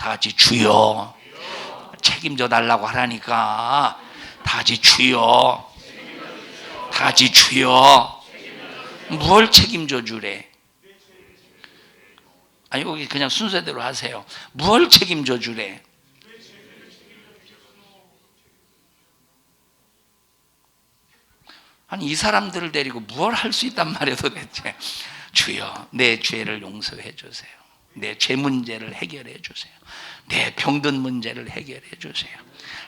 다 같이 주여. 책임져 달라고 하라니까. 다 같이 주여. 다 같이 주여. 뭘 책임져 주래? 아니 거기 그냥 순서대로 하세요. 뭘 책임져 주래? 아니 이 사람들을 데리고 뭘 할 수 있단 말이에요 도대체. 주여 내 죄를 용서해 주세요. 내 죄 문제를 해결해 주세요. 내 병든 문제를 해결해 주세요.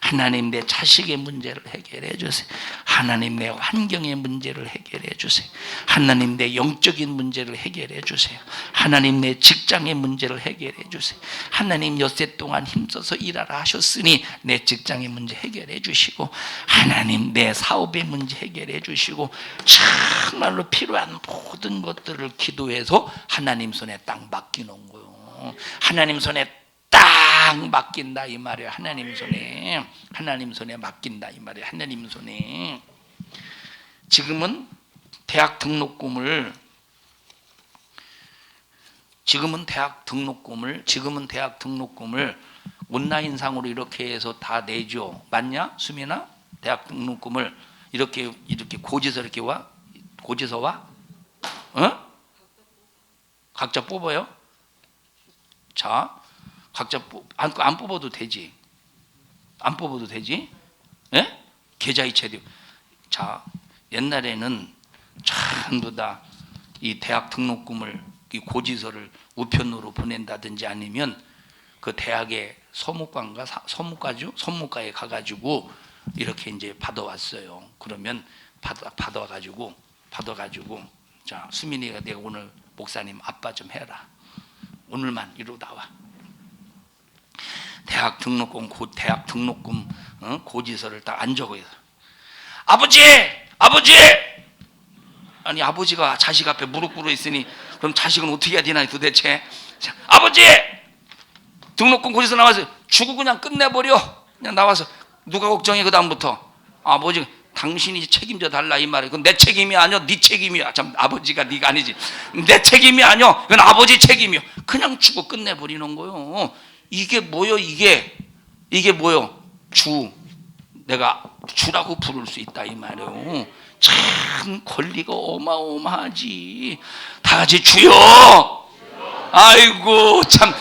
하나님 내 자식의 문제를 해결해 주세요. 하나님 내 환경의 문제를 해결해 주세요. 하나님 내 영적인 문제를 해결해 주세요. 하나님 내 직장의 문제를 해결해 주세요. 하나님 엿새 동안 힘써서 일하라 하셨으니 내 직장의 문제 해결해 주시고, 하나님 내 사업의 문제 해결해 주시고, 정말로 필요한 모든 것들을 기도해서 하나님 손에 딱 맡기는 거예요. 하나님 손에 딱 맡긴다 이 말이에요. 하나님 손에 맡긴다 이 말이에요. 하나님 손에. 지금은 대학 등록금을 온라인상으로 이렇게 해서 다 내죠. 맞냐, 수민아? 대학 등록금을 이렇게 고지서 이렇게 와? 고지서 와? 어? 각자 뽑아요? 자, 각자 안 뽑아도 되지. 안 뽑아도 되지? 예? 계좌이체도. 자, 옛날에는 전부 다 이 대학 등록금을 이 고지서를 우편으로 보낸다든지 아니면 그 대학의 서무과에 가가지고 이렇게 이제 받아왔어요. 그러면 받아가지고 자, 수민이가 내가 오늘 목사님 아빠 좀 해라. 오늘만 이러고 나와. 대학 등록금 고지서를 딱 안 적어요. 아버지! 아니 아버지가 자식 앞에 무릎 꿇어 있으니 그럼 자식은 어떻게 해야 되나 도대체. 자, 아버지! 등록금 고지서 나와서 주고 그냥 끝내버려. 그냥 나와서 누가 걱정해 그 다음부터. 아버지 당신이 책임져 달라 이 말이에요. 그건 내 책임이 아니야, 네 책임이야. 참, 아버지가 네가 아니지. 내 책임이 아니야. 그건 아버지 책임이야. 그냥 주고 끝내버리는 거요. 이게 뭐요? 이게 뭐요? 내가 주라고 부를 수 있다 이 말이에요. 참 권리가 어마어마하지. 다 같이 주여. 아이고 참,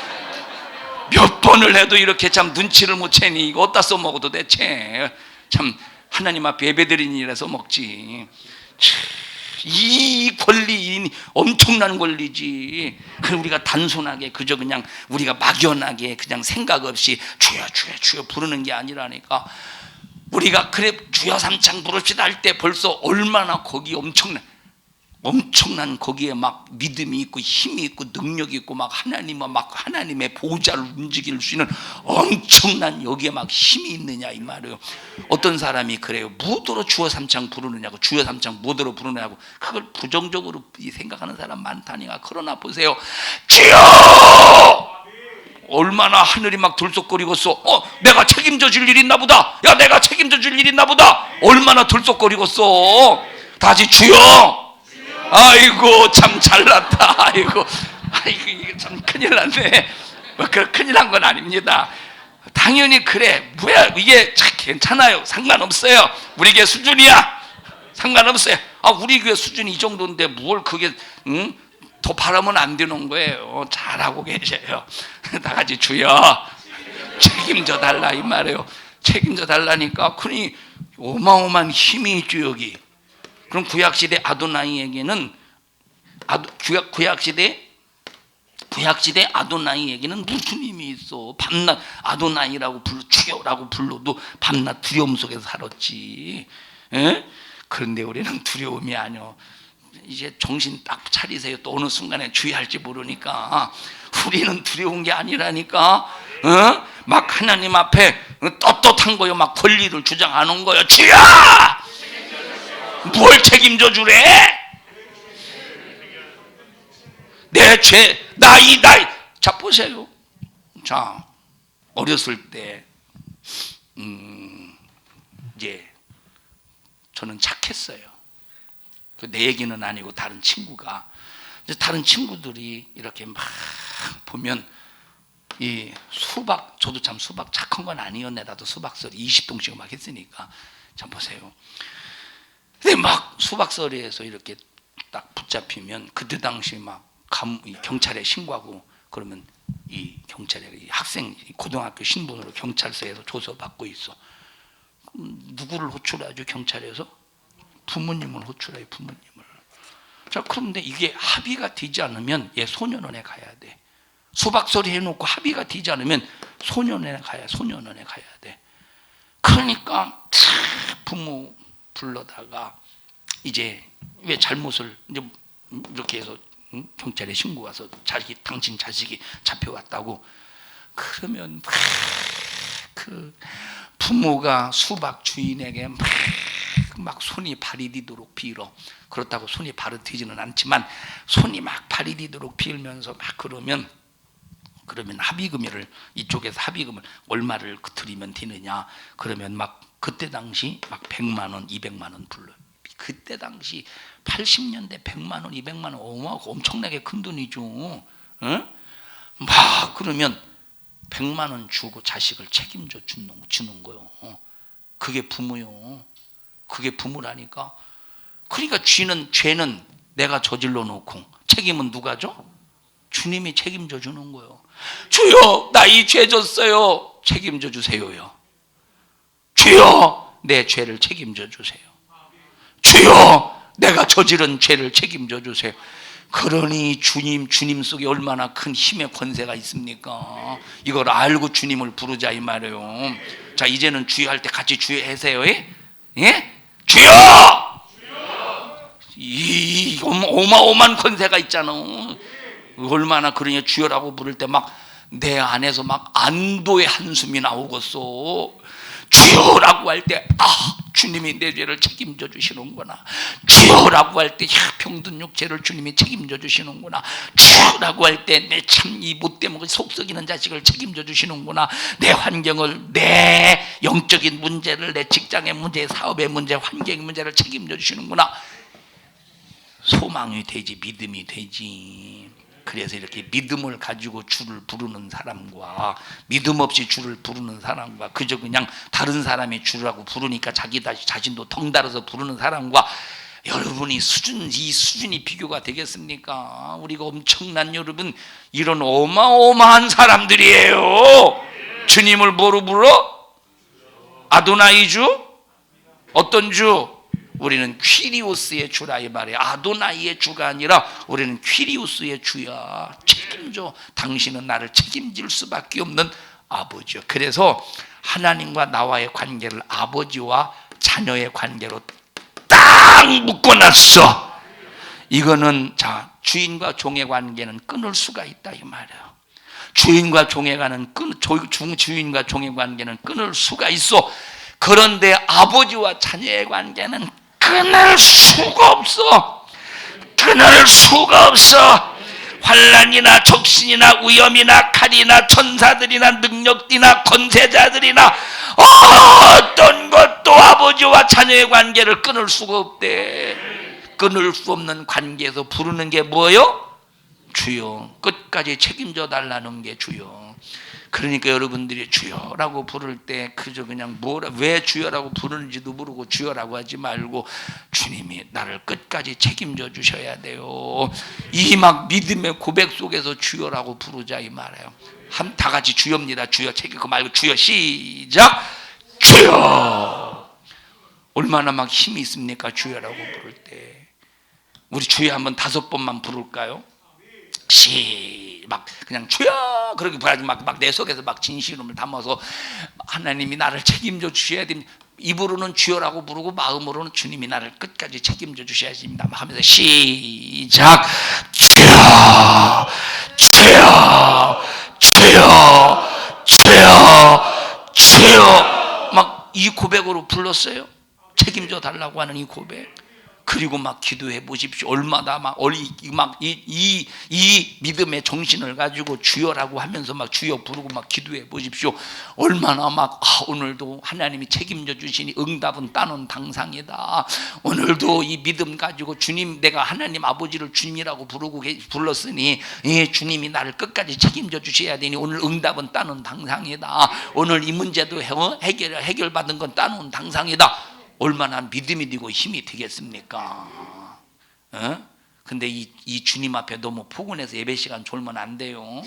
몇 번을 해도 이렇게 참 눈치를 못 채니 이거 어디다 써먹어도 대체. 참 하나님 앞에 예배드리니라서 먹지. 이 권리 엄청난 권리지. 우리가 단순하게 그저 그냥 우리가 막연하게 그냥 생각 없이 주여 부르는 게 아니라니까. 우리가 그래 주여 삼창 부릅시다 할 때 벌써 얼마나 거기 엄청난 거기에 막 믿음이 있고 힘이 있고 능력이 있고 막 하나님의 보좌를 움직일 수 있는 엄청난 여기에 막 힘이 있느냐 이 말이에요. 어떤 사람이 그래요. 무엇으로 주여 삼창 부르느냐고, 주여 삼창 무엇으로 부르느냐고 그걸 부정적으로 생각하는 사람 많다니까. 그러나 보세요. 주여! 얼마나 하늘이 막 들썩거리겠어. 내가 책임져 줄 일이 있나 보다. 야, 내가 책임져 줄 일이 있나 보다. 얼마나 들썩거리겠어. 다시 주여. 아이고 참 잘났다. 아이고 이게 참 큰일 났네. 큰일 난 건 아닙니다. 당연히 그래. 뭐야 이게 참 괜찮아요. 상관없어요. 우리 교회 수준이야. 상관없어요. 우리 교회 수준이 이 정도인데 뭘 그게 더 바라면 안 되는 거예요. 잘하고 계셔요. 다 같이 주여 책임져 달라 이 말이에요. 책임져 달라니까. 그러니 어마어마한 힘이 있죠 여기. 그럼 구약시대 아도나이에게는 구약시대 아도나이에게는 무슨 힘이 있어? 밤낮 아도나이라고 주여라고 불러도 밤낮 두려움 속에서 살았지. 에? 그런데 우리는 두려움이 아니요. 이제 정신 딱 차리세요. 또 어느 순간에 주의할지 모르니까. 우리는 두려운 게 아니라니까. 막 하나님 앞에 떳떳한 거요. 막 권리를 주장하는 거요. 주여! 뭘 책임져 주래? 내 죄, 나이. 자, 보세요. 자, 어렸을 때, 이제, 저는 착했어요. 내 얘기는 아니고 다른 친구들이 이렇게 막 보면 이 수박, 저도 참 수박 착한 건 아니었네. 나도 수박서리 20동씩 막 했으니까. 참 보세요. 근데 막 수박서리에서 이렇게 딱 붙잡히면 그때 당시 막 경찰에 신고하고 그러면 이 경찰에 이 학생 고등학교 신분으로 경찰서에서 조서받고 있어. 누구를 호출하죠? 경찰에서 부모님을 호출해요. 부모님을. 자, 그런데 이게 합의가 되지 않으면 얘 소년원에 가야 돼. 수박소리 해놓고 합의가 되지 않으면 소년원에 가야 돼. 그러니까 부모 불러다가 이제 왜 잘못을 이제 이렇게 해서 경찰에 신고 와서 당신 자식이 잡혀왔다고 그러면 그 부모가 수박 주인에게 막 손이 발이 디도록 빌어. 그렇다고 손이 발이 디지는 않지만 손이 막 발이 디도록 빌면서 막 그러면 합의금을 이쪽에서 합의금을 얼마를 드리면 되느냐. 그러면 막 그때 당시 막 100만 원, 200만 원 불러. 그때 당시 80년대 100만 원, 200만 원 엄청나게 큰 돈이죠. 응? 막 그러면 100만 원 주고 자식을 책임져 주는 거요. 그게 부모요. 그게 부모라니까. 그러니까 죄는 내가 저질러 놓고 책임은 누가 져? 주님이 책임져 주는 거예요. 주여, 나 이 죄 졌어요. 책임져 주세요요. 주여, 내 죄를 책임져 주세요. 주여, 내가 저지른 죄를 책임져 주세요. 그러니 주님 속에 얼마나 큰 힘의 권세가 있습니까? 이걸 알고 주님을 부르자 이 말이에요. 자, 이제는 주여 할 때 같이 주여 하세요. 예? 주여! 이 어마어마한 권세가 있잖아. 얼마나 그러냐. 주여라고 부를 때 막 내 안에서 막 안도의 한숨이 나오겠어. 주여라고 할 때 주님이 내 죄를 책임져 주시는구나. 주여라고 할 때 병든 육체를 주님이 책임져 주시는구나. 주여라고 할 때 내 참 이 못돼 먹은 속 썩이는 자식을 책임져 주시는구나. 내 환경을, 내 영적인 문제를, 내 직장의 문제, 사업의 문제, 환경의 문제를 책임져 주시는구나. 소망이 되지, 믿음이 되지. 그래서 이렇게 믿음을 가지고 주를 부르는 사람과 믿음 없이 주를 부르는 사람과 그저 그냥 다른 사람이 주라고 부르니까 자신도 덩달아서 부르는 사람과 여러분이 이 수준이 비교가 되겠습니까? 우리가 엄청난 여러분 이런 어마어마한 사람들이에요. 주님을 뭐로 불러? 아도나이 주? 어떤 주? 우리는 퀴리오스의 주라 이 말이에요. 아도나이의 주가 아니라 우리는 퀴리오스의 주야. 책임져. 당신은 나를 책임질 수밖에 없는 아버지요. 그래서 하나님과 나와의 관계를 아버지와 자녀의 관계로 딱 묶어놨어. 이거는 자, 주인과 종의 관계는 끊을 수가 있다 이 말이에요. 주인과 종의 관계는 끊을 수가 있어. 그런데 아버지와 자녀의 관계는 끊을 수가 없어. 끊을 수가 없어. 환난이나 적신이나 위험이나 칼이나 천사들이나 능력이나 권세자들이나 어떤 것도 아버지와 자녀의 관계를 끊을 수가 없대. 끊을 수 없는 관계에서 부르는 게 뭐예요? 주여. 끝까지 책임져 달라는 게 주여. 그러니까 여러분들이 주여라고 부를 때 그저 그냥 왜 주여라고 부르는지도 모르고 주여라고 하지 말고 주님이 나를 끝까지 책임져 주셔야 돼요. 이 막 믿음의 고백 속에서 주여라고 부르자 이 말이에요. 다 같이 주여입니다. 주여 책임 그 말고 주여 시작. 주여. 얼마나 막 힘이 있습니까? 주여라고 부를 때. 우리 주여 한번 5번만 부를까요? 막 그냥 주여 그렇게 부르지 막 내 속에서 막 진실음을 담아서 하나님이 나를 책임져 주셔야 됩니다. 입으로는 주여라고 부르고 마음으로는 주님이 나를 끝까지 책임져 주셔야 됩니다 하면서 시작. 주여 주여 주여 주여 주여 막 이 고백으로 불렀어요. 책임져 달라고 하는 이 고백. 그리고 막 기도해 보십시오. 얼마나 이 믿음의 정신을 가지고 주여라고 하면서 막 주여 부르고 막 기도해 보십시오. 얼마나 오늘도 하나님이 책임져 주시니 응답은 따놓은 당상이다. 오늘도 이 믿음 가지고 주님, 내가 하나님 아버지를 주님이라고 불렀으니 주님이 나를 끝까지 책임져 주셔야 되니 오늘 응답은 따놓은 당상이다. 오늘 이 문제도 해결받은 건 따놓은 당상이다. 얼마나 믿음이 되고 힘이 되겠습니까? 근데 이 주님 앞에 너무 포근해서 예배 시간 졸면 안 돼요.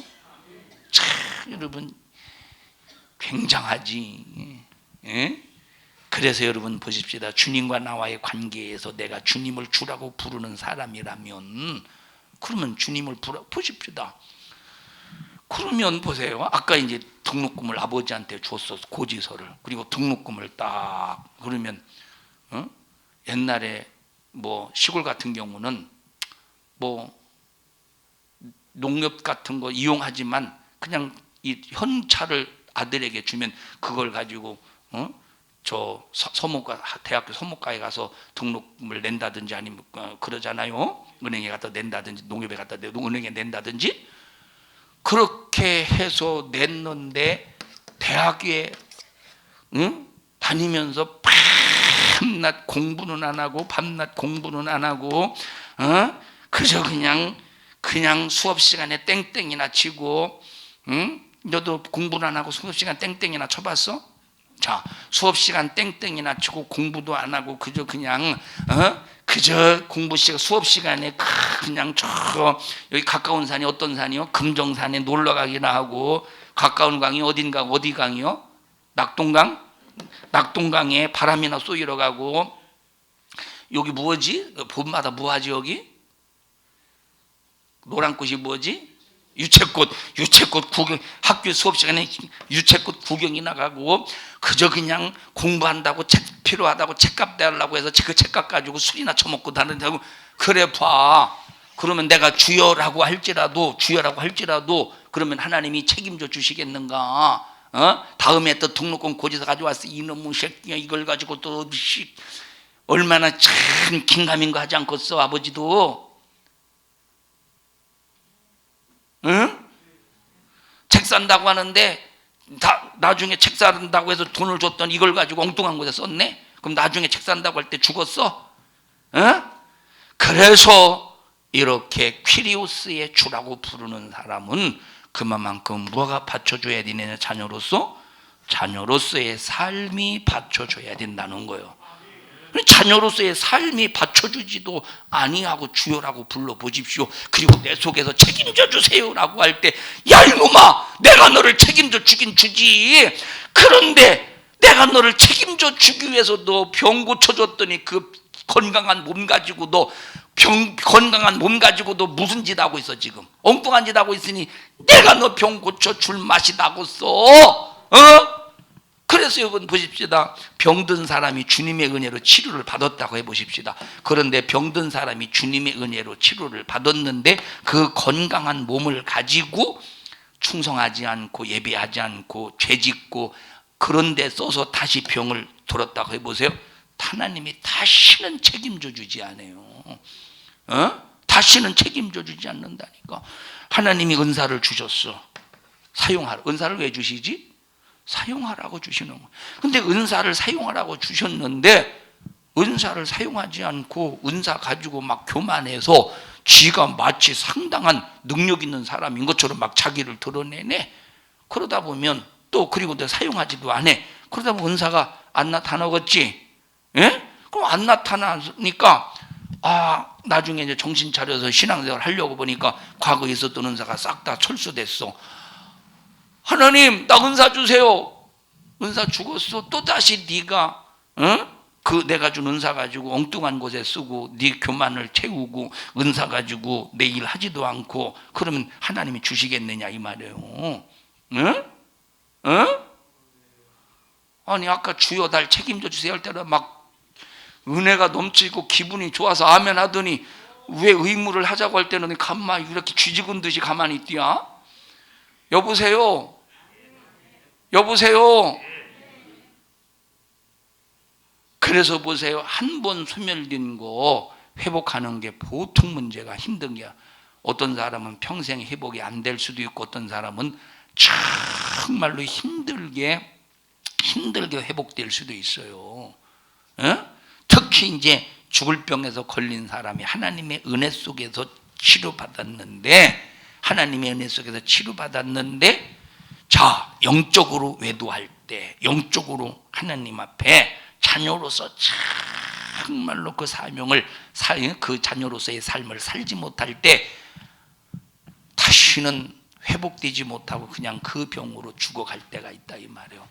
참 여러분 굉장하지. 그래서 여러분 보십시다. 주님과 나와의 관계에서 내가 주님을 주라고 부르는 사람이라면, 그러면 주님을 보십시다. 그러면 보세요. 아까 이제 등록금을 아버지한테 줬어, 고지서를. 그리고 등록금을 딱 그러면 옛날에 뭐 시골 같은 경우는 뭐 농협 같은 거 이용하지만 그냥 이 현찰을 아들에게 주면 그걸 가지고 저 서목가, 대학교 서목가에 가서 등록금을 낸다든지 아니면 그러잖아요. 은행에 갖다 낸다든지 농협에 갖다 은행에 낸다든지. 그렇게 해서 냈는데 대학에 다니면서 밤낮 공부는 안 하고 밤낮 공부는 안 하고 그저 그냥 수업 시간에 땡땡이나 치고. 너도 공부는 안 하고 수업 시간 땡땡이나 쳐봤어? 자, 수업 시간 땡땡이나 치고 공부도 안 하고 그저 공부 시간, 수업 시간에 그냥 여기 가까운 산이 어떤 산이요? 금정산에 놀러 가기나 하고, 가까운 강이 어딘가, 어디 강이요? 낙동강에 바람이나 쏘이러 가고. 여기 뭐지? 봄마다 뭐하지 여기? 노란 꽃이 뭐지? 유채꽃 구경, 학교 수업 시간에 유채꽃 구경이 나가고, 그저 그냥 공부한다고 책 필요하다고 책값 내려고 해서 그 책값 가지고 술이나 처먹고 다른다고. 그래 봐. 그러면 내가 주여라고 할지라도 그러면 하나님이 책임져 주시겠는가? 다음에 또 등록금 고지서 가져왔어. 이놈의 새끼야, 이걸 가지고 또 얼마나 참 긴가민가 하지 않겠어 아버지도. 책 산다고 하는데 나중에 책 산다고 해서 돈을 줬더니 이걸 가지고 엉뚱한 곳에 썼네? 그럼 나중에 책 산다고 할 때 죽었어? 그래서 이렇게 퀴리오스의 주라고 부르는 사람은 그만큼 뭐가 받쳐줘야 되느냐? 자녀로서의 삶이 받쳐줘야 된다는 거예요. 자녀로서의 삶이 받쳐주지도 아니하고 주여라고 불러보십시오. 그리고 내 속에서 책임져 주세요라고 할 때, 야 이놈아, 내가 너를 책임져 주긴 주지. 그런데 내가 너를 책임져 주기 위해서 너 병 고쳐줬더니 그 건강한 몸 가지고 너 무슨 짓 하고 있어 지금? 엉뚱한 짓 하고 있으니 내가 너 병 고쳐줄 맛이 나겠어. 그래서 여러분 보십시다. 병든 사람이 주님의 은혜로 치료를 받았다고 해보십시다. 그런데 병든 사람이 주님의 은혜로 치료를 받았는데 그 건강한 몸을 가지고 충성하지 않고 예배하지 않고 죄짓고 그런 데 써서 다시 병을 들었다고 해보세요. 하나님이 다시는 책임져 주지 않아요. 다시는 책임져 주지 않는다니까. 하나님이 은사를 주셨어. 사용하라. 은사를 왜 주시지? 사용하라고 주시는 거예요. 근데 은사를 사용하라고 주셨는데 은사를 사용하지 않고 은사 가지고 막 교만해서 지가 마치 상당한 능력 있는 사람인 것처럼 막 자기를 드러내네. 그러다 보면 또 그리고 또 사용하지도 않아. 그러다 보면 은사가 안 나타나겠지. 예? 그럼 안 나타나니까 나중에 이제 정신 차려서 신앙생활 하려고 보니까 과거에 있었던 은사가 싹 다 철수됐어. 하나님 나 은사 주세요. 은사 죽었어. 또다시 네가 그 내가 준 은사 가지고 엉뚱한 곳에 쓰고 네 교만을 채우고 은사 가지고 내 일 하지도 않고 그러면 하나님이 주시겠느냐 이 말이에요. 아니 아까 주여 날 책임져 주세요 할 때는 막 은혜가 넘치고 기분이 좋아서 아멘 하더니 왜 의무를 하자고 할 때는 가만히 이렇게 쥐죽은 듯이 가만히 있디야? 여보세요. 그래서 보세요. 한 번 소멸된 거 회복하는 게 보통 문제가 힘든 게, 어떤 사람은 평생 회복이 안 될 수도 있고 어떤 사람은 정말로 힘들게 회복될 수도 있어요. 특히 이제 죽을 병에서 걸린 사람이 하나님의 은혜 속에서 치료받았는데, 자, 영적으로 외도할 때, 영적으로 하나님 앞에 자녀로서 정말로 그 사명을, 그 자녀로서의 삶을 살지 못할 때 다시는 회복되지 못하고 그냥 그 병으로 죽어갈 때가 있다 이 말이에요.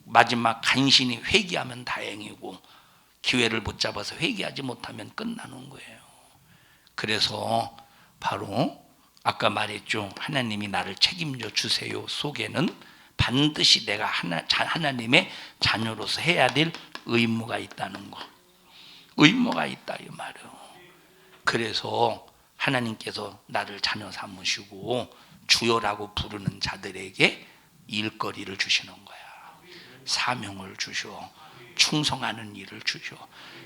마지막 간신히 회개하면 다행이고 기회를 못 잡아서 회개하지 못하면 끝나는 거예요. 그래서 바로 아까 말했죠. 하나님이 나를 책임져 주세요 속에는 반드시 내가 하나님의 자녀로서 해야 될 의무가 있다는 거. 의무가 있다 이 말이에요. 그래서 하나님께서 나를 자녀 삼으시고 주여라고 부르는 자들에게 일거리를 주시는 거야. 사명을 주셔. 충성하는 일을 주셔.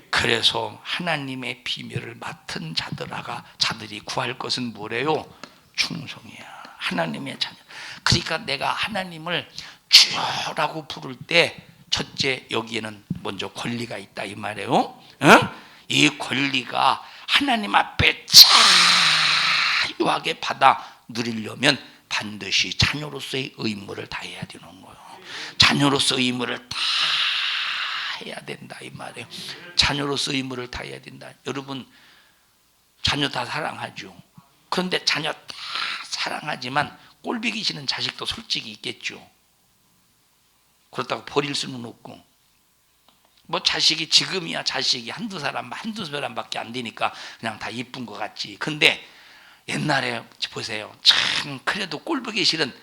그래서 하나님의 비밀을 맡은 자들이 구할 것은 뭐래요? 충성이야. 하나님의 자녀. 그러니까 내가 하나님을 주여라고 부를 때 첫째 여기에는 먼저 권리가 있다 이 말이에요. 이 권리가 하나님 앞에 자유하게 받아 누리려면 반드시 자녀로서의 의무를 다해야 되는 거예요. 자녀로서의 의무를 다 해야 된다 이 말이에요. 자녀로서 의무를 다해야 된다. 여러분 자녀 다 사랑하죠. 그런데 자녀 다 사랑하지만 꼴보기 싫은 자식도 솔직히 있겠죠. 그렇다고 버릴 수는 없고, 뭐 자식이 지금이야 자식이 한두 사람밖에 안 되니까 그냥 다 이쁜 것 같지. 근데 옛날에 보세요. 참 그래도 꼴보기 싫은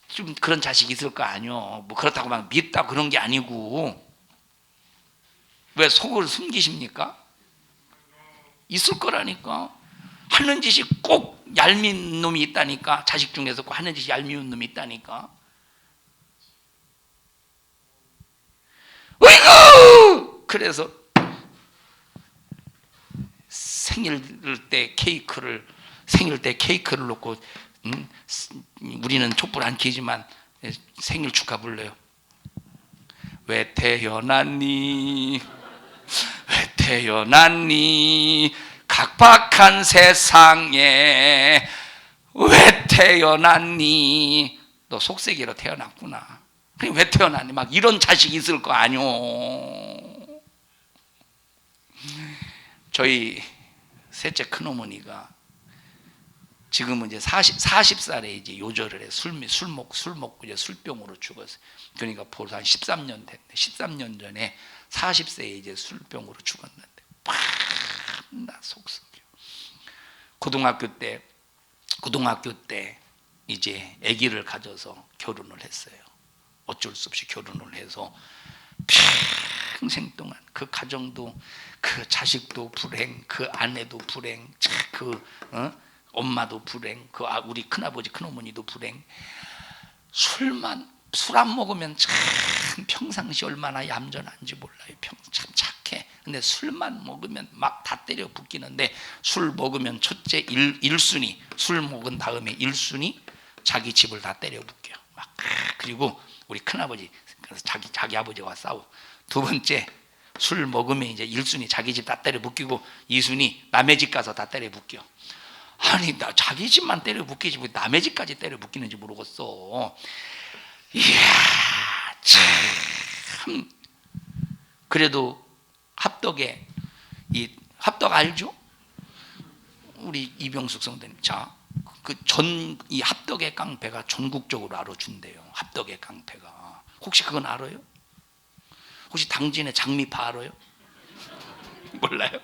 좀 그런 자식이 있을 거 아니요. 뭐 그렇다고 막 밉다 그런 게 아니고, 왜 속을 숨기십니까? 있을 거라니까. 하는 짓이 꼭 얄미운 놈이 있다니까. 자식 중에서 꼭 하는 짓이 얄미운 놈이 있다니까. 어이구! 그래서 생일 때 케이크를 놓고, 우리는 촛불 안 켜지만 생일 축하 불러요. 왜 태어났니? 왜 태어났니? 각박한 세상에 왜 태어났니? 너 속세기로 태어났구나. 왜 태어났니? 막 이런 자식이 있을 거 아니오. 저희 셋째 큰어머니가 지금은 이제 40살에 이제 요절을 해. 술 먹고 이제 술병으로 죽었어요. 그러니까 벌써 한 13년 됐네. 13년 전에 40세에 이제 술병으로 죽었는데, 나 속썩여. 고등학교 때 이제 아기를 가져서 결혼을 했어요. 어쩔 수 없이 결혼을 해서 평생 동안 그 가정도, 그 자식도 불행, 그 아내도 불행, 엄마도 불행, 우리 큰아버지 큰어머니도 불행. 술 안 먹으면 참 평상시 얼마나 얌전한지 몰라요. 참 착해. 근데 술만 먹으면 막 다 때려 붙기는데, 술 먹으면 첫째 1순위, 술 먹은 다음에 1순위 자기 집을 다 때려 붙겨. 그리고 우리 큰아버지, 그래서 자기 아버지와 싸워. 두 번째 술 먹으면 이제 1순위 자기 집 다 때려 붙이고 2순위 남의 집 가서 다 때려 붙여. 아니 나 자기 집만 때려 붙이지 왜 남의 집까지 때려 붙이는지 모르겠어. 이야 참. 그래도 합덕에, 이 합덕 알죠? 우리 이병숙 성도님. 자, 이 합덕의 깡패가 전국적으로 알아준대요. 합덕의 깡패가. 혹시 그건 알아요? 혹시 당진의 장미파 알아요? 몰라요?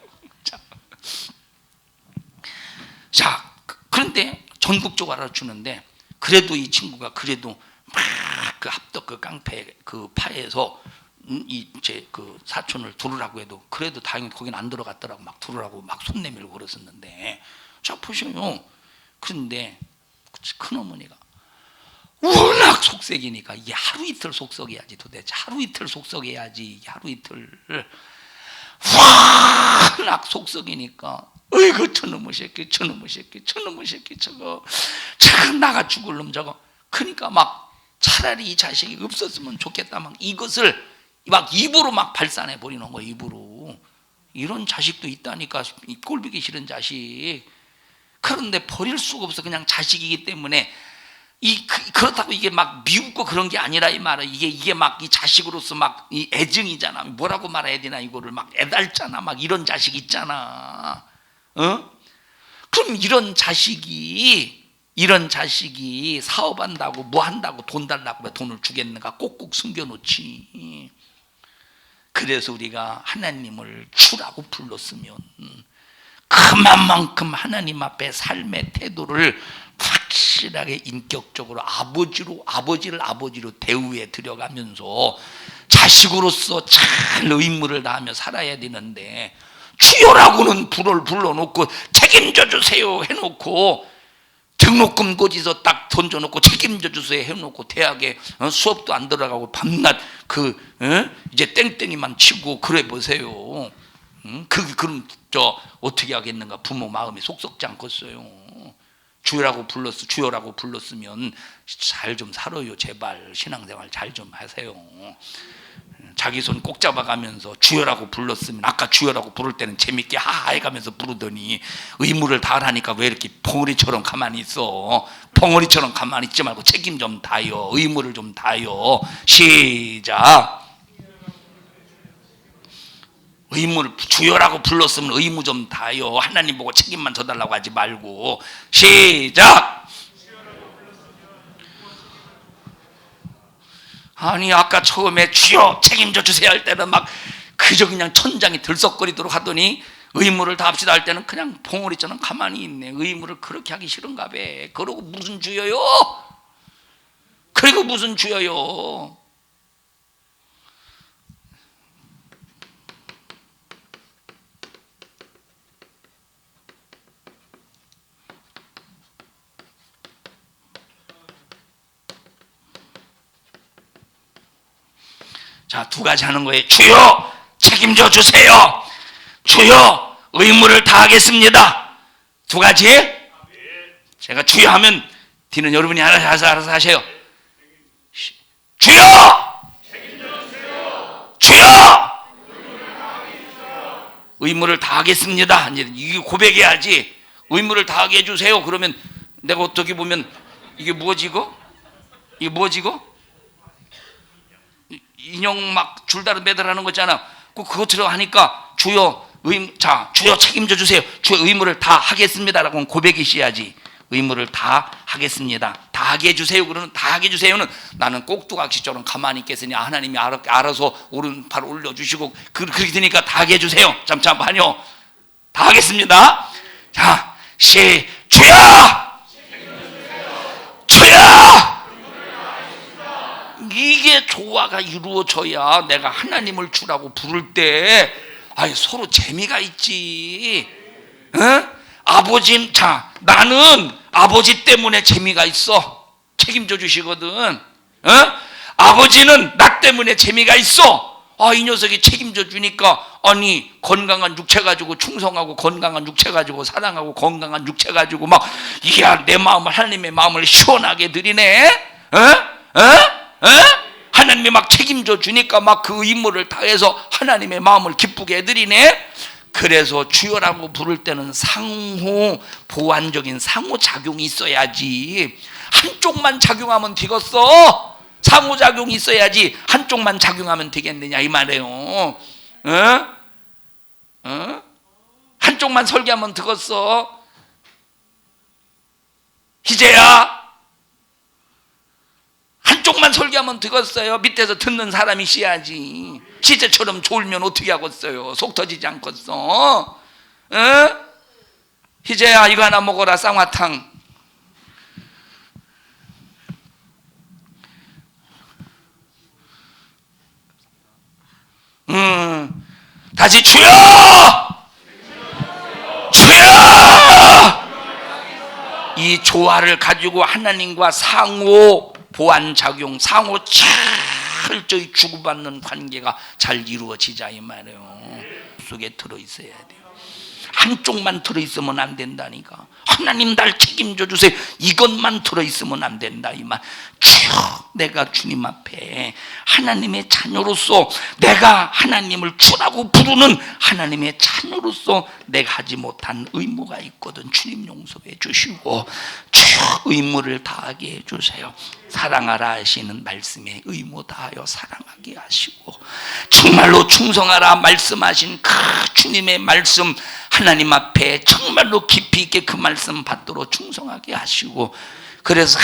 자, 그런데 전국적으로 알아주는데, 그래도 이 친구가 그래도 막 그 합덕 그 깡패 그 파에서 그 사촌을 두르라고 해도 그래도 다행히 거긴 안 들어갔더라고. 막 두르라고 막 손 내밀고 그랬었는데, 자 보셔요. 그런데 큰어머니가 워낙 속색이니까 이게 하루 이틀 속썩해야지. 도대체 하루 이틀 속썩해야지. 이게 하루 이틀 워낙 속썩이니까 어이구 저놈의 새끼 저놈의 새끼 저놈의 새끼 저거 나가 죽을 놈 저거. 그러니까 막 차라리 이 자식이 없었으면 좋겠다 막 이것을 막 입으로 막 발산해 버리는 거야. 입으로. 이런 자식도 있다니까. 꼴보기 싫은 자식. 그런데 버릴 수가 없어. 그냥 자식이기 때문에. 그렇다고 이게 막 미웃고 그런 게 아니라 이 말은 이게 막 이 자식으로서 막 이 애증이잖아. 뭐라고 말해야 되나. 이거를 막 애달잖아. 막 이런 자식 있잖아. 그럼 이런 자식이 사업한다고 뭐 한다고 돈 달라고 왜 돈을 주겠는가. 꼭꼭 숨겨놓지. 그래서 우리가 하나님을 주라고 불렀으면 그만큼 하나님 앞에 삶의 태도를 확실하게 인격적으로 아버지를 아버지로 대우해 들여가면서 자식으로서 잘 의무를 다하며 살아야 되는데, 주여라고는 불을 불러놓고 책임져 주세요 해놓고 등록금 고지서 딱 던져놓고 책임져 주세요 해놓고 대학에 수업도 안 들어가고 밤낮 이제 땡땡이만 치고 그래 보세요. 그럼 어떻게 하겠는가. 부모 마음이 속썩지 않겠어요. 주여라고 불렀으면 잘 좀 살아요. 제발 신앙생활 잘 좀 하세요. 자기 손 꼭 잡아가면서 주여라고 불렀으면, 아까 주여라고 부를 때는 재밌게 하하 해가면서 부르더니 의무를 다하라니까 왜 이렇게 벙어리처럼 가만히 있어. 벙어리처럼 가만히 있지 말고 책임 좀 다요. 의무를 좀 다요. 시작. 의무를 주여라고 불렀으면 의무 좀 다요. 하나님 보고 책임만 져달라고 하지 말고. 시작. 아니 아까 처음에 주여 책임져 주세요 할 때는 막 그저 그냥 천장이 들썩거리도록 하더니 의무를 다합시다 할 때는 그냥 봉오리처럼 가만히 있네. 의무를 그렇게 하기 싫은가 봐. 그러고 무슨 주여요? 그리고 무슨 주여요? 자, 두 가지 하는 거예요. 주여 책임져 주세요. 주여 의무를 다하겠습니다. 두 가지. 제가 주여 하면 뒤는 여러분이 알아서 하세요. 주여 책임져 주세요. 주여 의무를 다하겠습니다. 이제 이게 고백해야지. 의무를 다하게 해주세요. 그러면 내가 어떻게 보면 이게 뭐지 이거? 이게 뭐지 이거? 인형 막 줄다리 매달하는 거잖아. 그것처럼 하니까 주여 주여 책임져 주세요. 주여 의무를 다 하겠습니다라고 고백이 있어야지. 의무를 다 하겠습니다. 다 하게 해주세요. 그러는 다 하게 해주세요는 나는 꼭두각시처럼 가만히 있겠으니 하나님이 알아서 오른팔 올려주시고 그렇게 되니까 다 하게 해주세요. 잠깐만요. 다 하겠습니다. 자, 주여! 주여! 이게 조화가 이루어져야 내가 하나님을 주라고 부를 때 서로 재미가 있지. 나는 아버지 때문에 재미가 있어. 책임져 주시거든. 아버지는 나 때문에 재미가 있어. 이 녀석이 책임져 주니까 건강한 육체 가지고 충성하고 건강한 육체 가지고 사랑하고 건강한 육체 가지고 막 이게 내 마음을 하나님의 마음을 시원하게 드리네. 하나님이 막 책임져 주니까 막 그 임무를 다해서 하나님의 마음을 기쁘게 해드리네. 그래서 주여라고 부를 때는 상호 보완적인 상호작용이 있어야지. 한쪽만 작용하면 되겠어. 상호작용이 있어야지. 한쪽만 작용하면 되겠느냐 이 말이에요. 한쪽만 설계하면 되겠어. 희재야 한쪽만 설계하면 되겠어요. 밑에서 듣는 사람이 있어야지. 시제처럼 졸면 어떻게 하겠어요? 속 터지지 않겠어? 희재야 이거 하나 먹어라. 쌍화탕. 다시 주여! 주여! 이 조화를 가지고 하나님과 상호 보완작용, 상호 철저히 주고받는 관계가 잘 이루어지자 이 말이에요. 속에 들어있어야 돼요. 한쪽만 들어있으면 안 된다니까. 하나님 날 책임져 주세요, 이것만 들어있으면 안 된다 이 말. 주여, 내가 주님 앞에 하나님의 자녀로서, 내가 하나님을 주라고 부르는 하나님의 자녀로서 내가 하지 못한 의무가 있거든. 주님 용서해 주시고 주여 의무를 다하게 해주세요. 사랑하라 하시는 말씀에 의무 다하여 사랑하게 하시고, 정말로 충성하라 말씀하신 그 주님의 말씀, 하나님 앞에 정말로 깊이 있게 그 말씀 받도록 충성하게 하시고, 그래서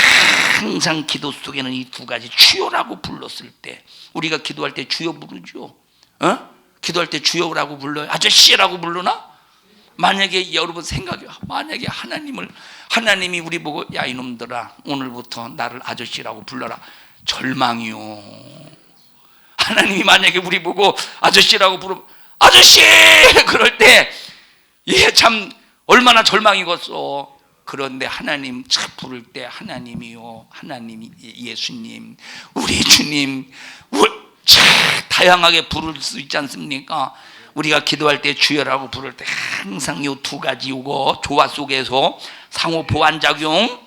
항상 기도 속에는 이 두 가지, 주여라고 불렀을 때, 우리가 기도할 때 주여 부르죠. 기도할 때 주여라고 불러요? 아저씨라고 부르나? 만약에 여러분 생각해, 만약에 하나님이 우리 보고 야 이놈들아 오늘부터 나를 아저씨라고 불러라, 절망이요. 하나님이 만약에 우리 보고 아저씨라고 부르면 아저씨 그럴 때 이게 참 얼마나 절망이겠어. 그런데 하나님 착 부를 때 하나님이요, 하나님, 예수님, 우리 주님, 다양하게 부를 수 있지 않습니까? 우리가 기도할 때 주여라고 부를 때 항상 이 두 가지, 이거 조화 속에서 상호 보완작용,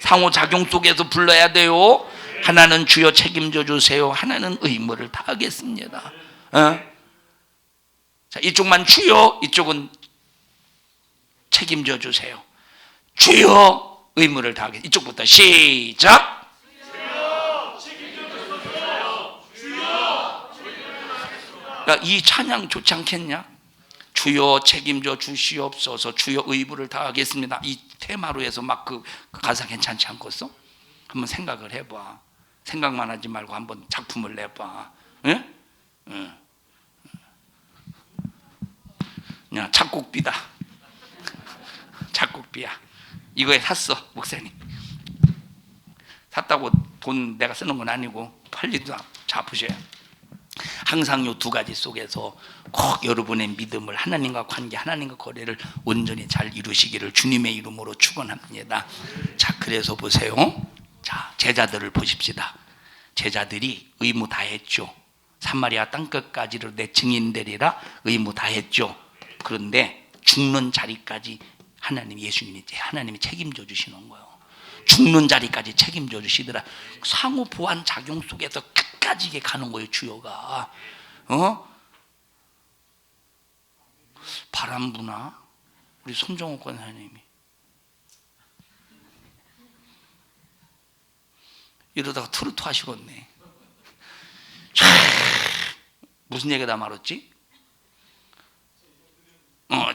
상호작용 속에서 불러야 돼요. 하나는 주여 책임져 주세요, 하나는 의무를 다하겠습니다. 자, 이쪽만 주여, 이쪽은 책임져 주세요. 주여 의무를 다하겠습니다. 이쪽부터 시작. 이 찬양 좋지 않겠냐? 주여 책임져 주시옵소서, 주여 의무를 다하겠습니다. 이 테마로 해서 막 그 가사 괜찮지 않겠어? 한번 생각을 해봐. 생각만 하지 말고 한번 작품을 내봐. 응? 야, 작곡비다. 작곡비야. 이거에 샀어, 목사님. 샀다고 돈 내가 쓰는 건 아니고 팔리도 잡으셔야. 항상 이 두 가지 속에서 꼭 여러분의 믿음을, 하나님과 관계, 하나님과 거래를 온전히 잘 이루시기를 주님의 이름으로 축원합니다. 자, 그래서 보세요. 자, 제자들을 보십시다. 제자들이 의무 다 했죠. 사마리아 땅끝까지로 내 증인 되리라 의무 다 했죠. 그런데 죽는 자리까지 예수님이 책임져 주시는 거예요. 죽는 자리까지 책임져 주시더라. 상호 보완 작용 속에서 끝까지 가는 거예요, 주여가. 바람 부나? 우리 손정호 권사님이 이러다가 트로트 하시겠네. 무슨 얘기다 말았지?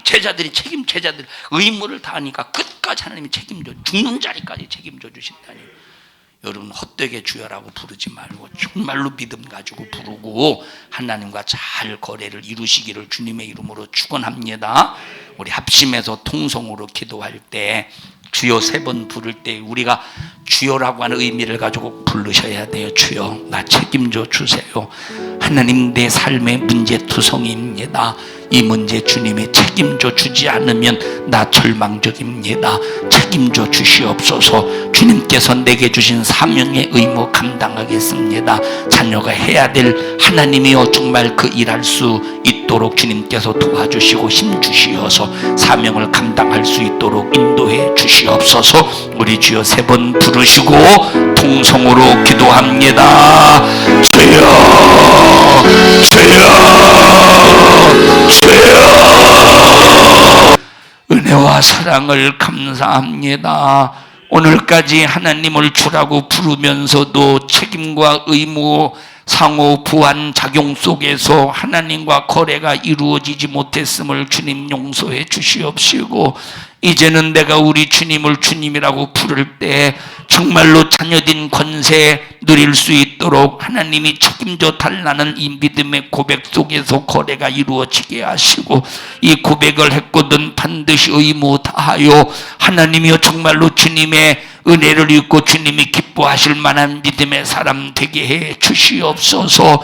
제자들이 제자들 의무를 다하니까 끝까지 하나님이 책임져, 죽는 자리까지 책임져 주신다니. 여러분 헛되게 주여라고 부르지 말고 정말로 믿음 가지고 부르고 하나님과 잘 거래를 이루시기를 주님의 이름으로 축원합니다. 우리 합심해서 통성으로 기도할 때 주여 3번 부를 때 우리가 주여라고 하는 의미를 가지고 부르셔야 돼요. 주여 나 책임져 주세요. 하나님 내 삶의 문제투성이입니다. 이 문제 주님이 책임져 주지 않으면 나 절망적입니다. 책임져 주시옵소서. 주님께서 내게 주신 사명의 의무 감당하겠습니다. 자녀가 해야 될 하나님이여 정말 그 일할 수 있도록 주님께서 도와주시고 힘 주시어서 사명을 감당할 수 있도록 인도해 주시옵소서. 우리 주여 3번 부르시고 통성으로 기도합니다. 주여 주여 주여, 은혜와 사랑을 감사합니다. 오늘까지 하나님을 주라고 부르면서도 책임과 의무, 상호 보완 작용 속에서 하나님과 거래가 이루어지지 못했음을 주님 용서해 주시옵시고, 이제는 내가 우리 주님을 주님이라고 부를 때 정말로 자녀된 권세 누릴 수 있도록 하나님이 책임져 달라는 이 믿음의 고백 속에서 거래가 이루어지게 하시고, 이 고백을 했거든 반드시 의무 다하여 하나님이여 정말로 주님의 은혜를 입고 주님이 기뻐하실 만한 믿음의 사람 되게 해 주시옵소서.